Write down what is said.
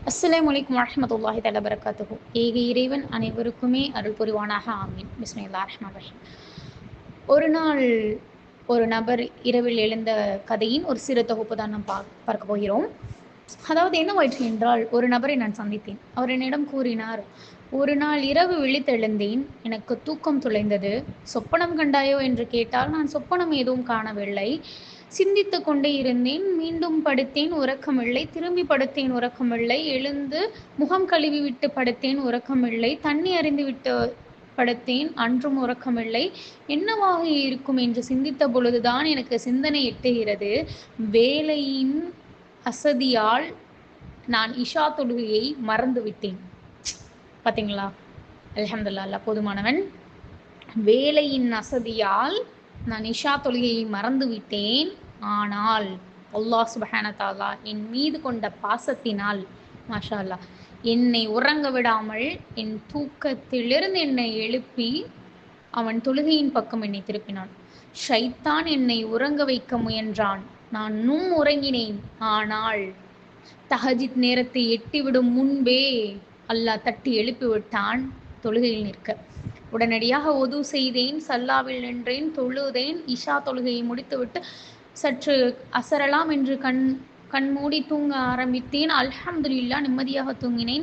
அஸ்ஸலாமு அலைக்கும் வரஹ்மத்துல்லாஹி தஆலா பரக்காத்துஹு. ஏக இறைவன் அனைவருக்குமே அருள் புரிவானாக. ஆமீன். பிஸ்மில்லாஹிர் ரஹ்மானிர் ரஹீம். ஒரு நாள் ஒரு நபர் இரவில் எழுந்த கதையின் ஒரு சிறு தொகுப்பு தான் நாம் பார்க்க போகிறோம். அதாவது என்னவாயிற்று என்றால், ஒரு நபரை நான் சந்தித்தேன். அவர் என்னிடம் கூறினார், ஒரு நாள் இரவு விழித்தெழுந்தேன், எனக்கு தூக்கம் துளைந்தது. சொப்பனம் கண்டாயோ என்று கேட்டால், நான் சொப்பனம் எதுவும் காணவில்லை. சிந்தித்து கொண்டே இருந்தேன். மீண்டும் படுத்தேன், உறக்கமில்லை. திரும்பி படுத்தேன், உறக்கமில்லை. எழுந்து முகம் கழுவி விட்டு படுத்தேன், உறக்கமில்லை. தண்ணி அருந்தி விட்டு படுத்தேன், அன்றும் உறக்கமில்லை. என்னவாக இருக்கும் என்று சிந்தித்த பொழுதுதான் எனக்கு சிந்தனை எட்டுகிறது. வேலையின் அசதியால் நான் இஷா தொழுகையை மறந்து விட்டேன். பார்த்தீங்களா? அல்ஹம்துலில்லாஹ், அல்லாஹ் போதுமானவன். வேலையின் அசதியால் நான் இஷா தொழுகையை மறந்து விட்டேன். ஆனால் அல்லாஹ் சுப்ஹானஹு வ தஆலா என் மீது கொண்ட பாசத்தினால் மாஷா அல்லாஹ் என்னை உறங்க விடாமல் என் தூக்கத்திலிருந்து என்னை எழுப்பி அவன் தொழுகையின் பக்கம் என்னை திருப்பினான். ஷைத்தான் என்னை உறங்க வைக்க முயன்றான். நான் உறங்கினேன். ஆனால் தஹஜ்ஜுத் நேரத்தை எட்டிவிடும் முன்பே அல்லாஹ் தட்டி எழுப்பி விட்டான் தொழுகையில் நிற்க. உடனடியாக ஒது செய்தேன், சல்லாவில் நின்றேன், தொழுதேன். இஷா தொழுகையை முடித்துவிட்டு சற்று அசரலாம் என்று கண் மூடி தூங்க ஆரம்பித்தேன். அல்ஹம்துலில்லாஹ், நிம்மதியாக தூங்கினேன்.